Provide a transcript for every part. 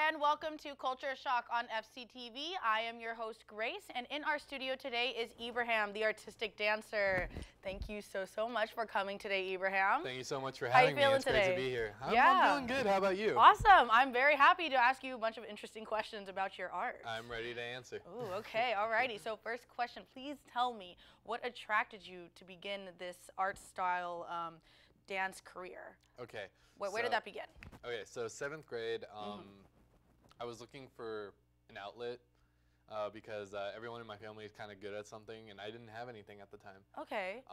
and welcome to Culture Shock on FCTV. I am your host, Grace, and in our studio today is Ibrahim, the artistic dancer. Thank you so much for coming today, Ibrahim. Thank you so much for having me. It's great to be here. I'm doing good. How about you? Awesome. I'm very happy to ask you a bunch of interesting questions about your art. I'm ready to answer. Ooh, okay. Alrighty. So first question, please tell me what attracted you to begin this art style dance career? Okay. Where did that begin? Okay, so 7th grade, I was looking for an outlet because everyone in my family is kind of good at something, and I didn't have anything at the time. Okay.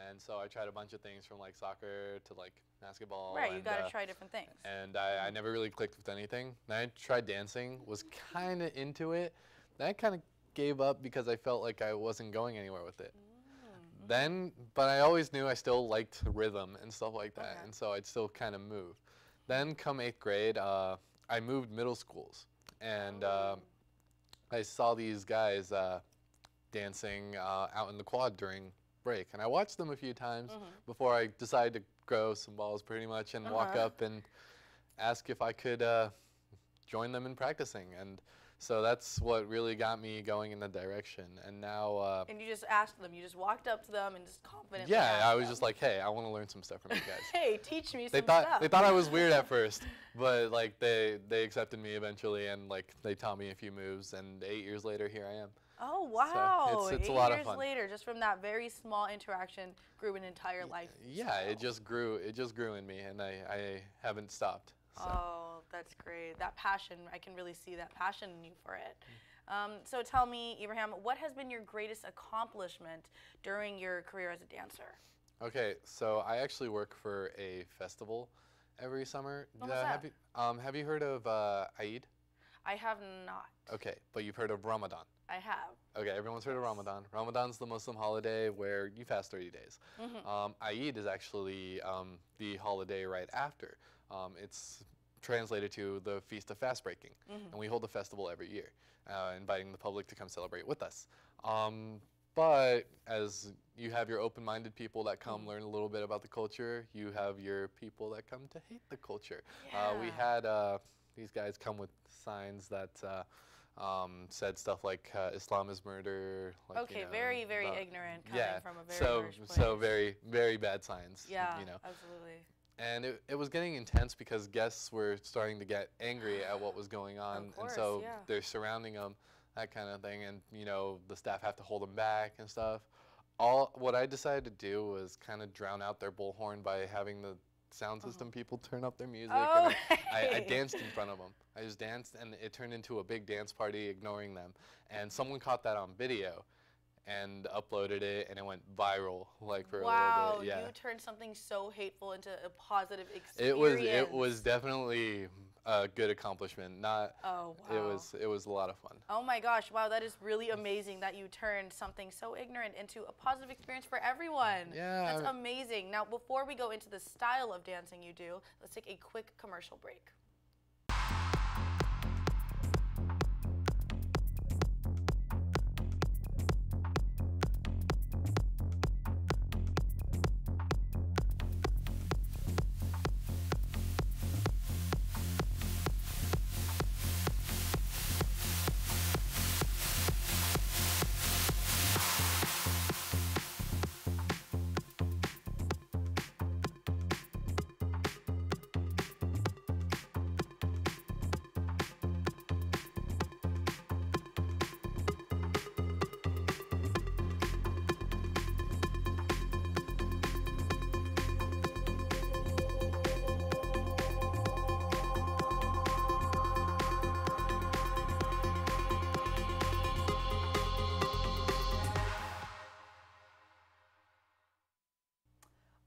And so I tried a bunch of things from like soccer to like basketball. Right, you got to try different things. And I never really clicked with anything. Then I tried dancing, was kind of into it. Then I kind of gave up because I felt like I wasn't going anywhere with it. But I always knew I still liked rhythm and stuff like that, and so I'd still kind of move. Then come 8th grade, I moved middle schools, and I saw these guys dancing out in the quad during break, and I watched them a few times before I decided to grow some balls pretty much and walk up and ask if I could join them in practicing. And so that's what really got me going in that direction. And now... and you just asked them, you just walked up to them and just confidently I was just like, hey, I want to learn some stuff from you guys. Hey, teach me some stuff. stuff. They thought I was weird at first, but like they accepted me eventually, and like they taught me a few moves, and 8 years later, here I am. Oh, wow. So it's a lot of fun. 8 years later, just from that very small interaction, grew an entire life. Yeah, it just grew in me, and I haven't stopped. So. Oh, that's great. That passion, I can really see that passion in you for it. So tell me, Ibrahim, what has been your greatest accomplishment during your career as a dancer? Okay, so I actually work for a festival every summer. What was that? Have you heard of Eid? I have not. Okay, but you've heard of Ramadan. I have. Okay, everyone's heard of Ramadan. Ramadan's the Muslim holiday where you fast 30 days. Eid is actually the holiday right after. It's translated to the Feast of Fast Breaking, and we hold a festival every year, inviting the public to come celebrate with us. But as you have your open-minded people that come learn a little bit about the culture, you have your people that come to hate the culture. We had these guys come with signs that said stuff like Islam is murder. Like, okay, very ignorant coming from a very harsh place. So very bad signs. Yeah, you know. Absolutely. And it was getting intense because guests were starting to get angry at what was going on, Of course, and so yeah. they're surrounding them, that kind of thing, and you know the staff have to hold them back and stuff. What I decided to do was kind of drown out their bullhorn by having the sound system people turn up their music, and I danced in front of them. I just danced, and it turned into a big dance party, ignoring them. And someone caught that on video and uploaded it, and it went viral like for a little bit. Yeah. You turned something so hateful into a positive experience. It was definitely a good accomplishment. Oh, wow. It was a lot of fun. Oh my gosh, wow, that is really amazing that you turned something so ignorant into a positive experience for everyone. Yeah. That's amazing. Now, before we go into the style of dancing you do, let's take a quick commercial break.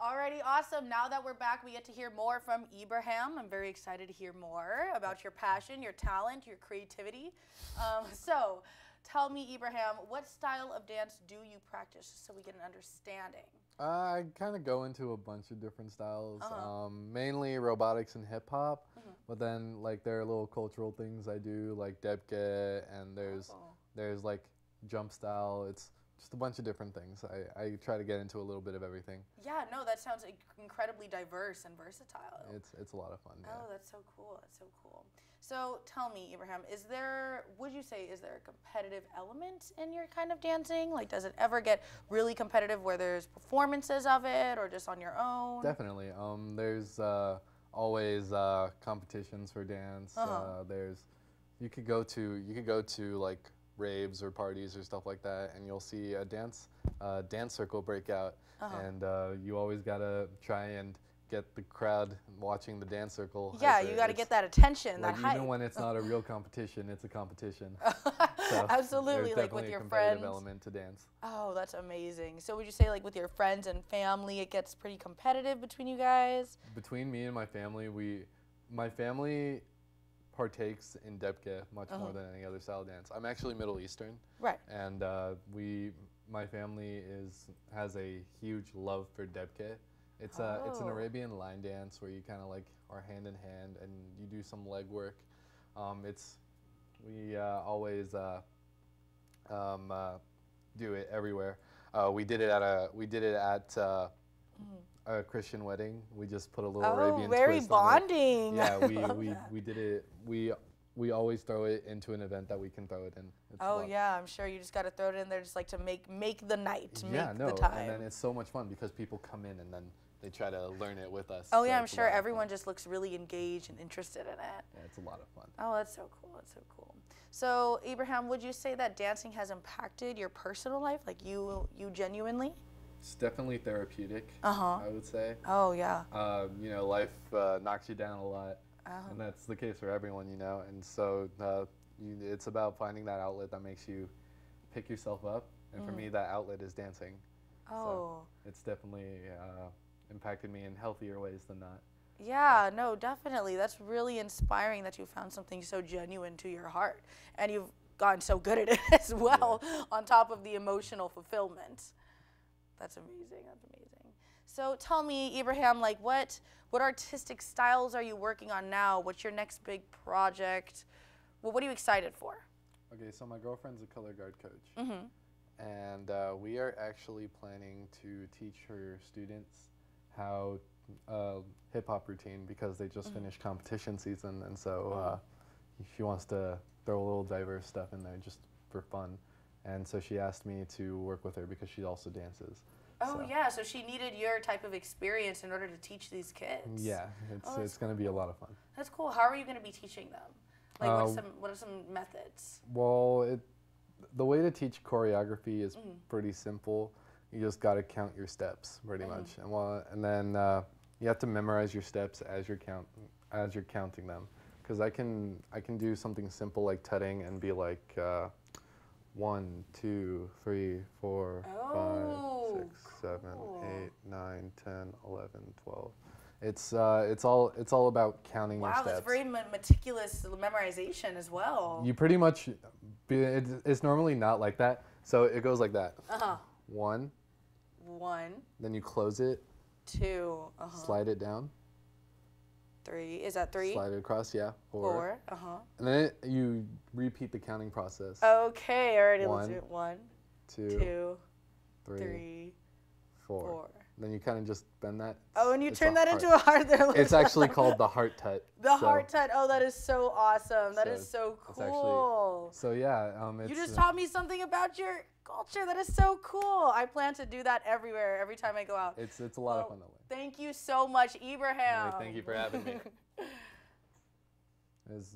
Alrighty, awesome. Now that we're back, we get to hear more from Ibrahim. I'm very excited to hear more about your passion, your talent, your creativity. So, tell me, Ibrahim, what style of dance do you practice so we get an understanding? I kind of go into a bunch of different styles, mainly robotics and hip hop, but then like there are little cultural things I do, like debke, and there's like jump style. It's just a bunch of different things. I try to get into a little bit of everything. Yeah, no, that sounds incredibly diverse and versatile. It's a lot of fun. Yeah. Oh, that's so cool. That's so cool. So tell me, Ibrahim, would you say, is there a competitive element in your kind of dancing? Like, does it ever get really competitive where there's performances of it or just on your own? Definitely. There's always competitions for dance. You could go to like raves or parties or stuff like that, and you'll see a dance circle break out, and you always gotta try and get the crowd watching the dance circle. Yeah, you got to get that attention, like that hype. Even when it's not a real competition, it's a competition. So absolutely, like with your a competitive friends. element to dance. Oh, that's amazing. So would you say like with your friends and family, it gets pretty competitive between you guys? Between me and my family, my family partakes in debke much more than any other style dance. I'm actually Middle Eastern. Right. And my family has a huge love for debke. It's an Arabian line dance where you kind of like are hand in hand and you do some leg work. We always do it everywhere. We did it at a Christian wedding. We just put a little Arabian very twist on it. bonding. Yeah, we did it. We always throw it into an event that we can throw it in. Oh yeah, I'm sure you just got to throw it in there just like to make the night, yeah, make the time. And then it's so much fun because people come in and then they try to learn it with us. Oh yeah, I'm sure everyone just looks really engaged and interested in it. Yeah, it's a lot of fun. Oh, that's so cool. That's so cool. So, Ibrahim, would you say that dancing has impacted your personal life, like you genuinely? It's definitely therapeutic, I would say. Oh, yeah. Life knocks you down a lot, and that's the case for everyone, And so it's about finding that outlet that makes you pick yourself up, and for me, that outlet is dancing. Oh. So it's definitely impacted me in healthier ways than not. Yeah, no, definitely. That's really inspiring that you found something so genuine to your heart, and you've gotten so good at it as well, on top of the emotional fulfillment. That's amazing. That's amazing. So tell me, Ibrahim, like what artistic styles are you working on now? What's your next big project? Well, what are you excited for? Okay, so my girlfriend's a color guard coach, and we are actually planning to teach her students how hip-hop routine because they just finished competition season, and so she wants to throw a little diverse stuff in there just for fun. And so she asked me to work with her because she also dances. Oh, yeah, so she needed your type of experience in order to teach these kids. Yeah, it's going to be a lot of fun. That's cool. How are you going to be teaching them? Like, what are some methods? Well, the way to teach choreography is pretty simple. You just got to count your steps, pretty much. And then you have to memorize your steps as you're counting them. Because I can do something simple like tutting and be like 1, 2, 3, 4, 5, 6, 7, 8, 9, 10, 11, 12. It's all about counting your steps. Wow, that's very meticulous memorization as well. You pretty much, it's normally not like that. So it goes like that. 1. Then you close it. 2. Slide it down. 3. Is that 3? Slide it across, yeah. 4. 4. And then you repeat the counting process. Okay, already. 1, let's do it. 1, 2, 3, 4. Then you kind of just bend that. Oh, and you turn that into a heart. It's actually called the heart tut. The heart tut. Oh, that is so awesome. That is so cool. So yeah, you just taught me something about your culture. That is so cool. I plan to do that everywhere, every time I go out. It's a lot of fun that way. Thank you so much, Ibrahim. Thank you for having me. It was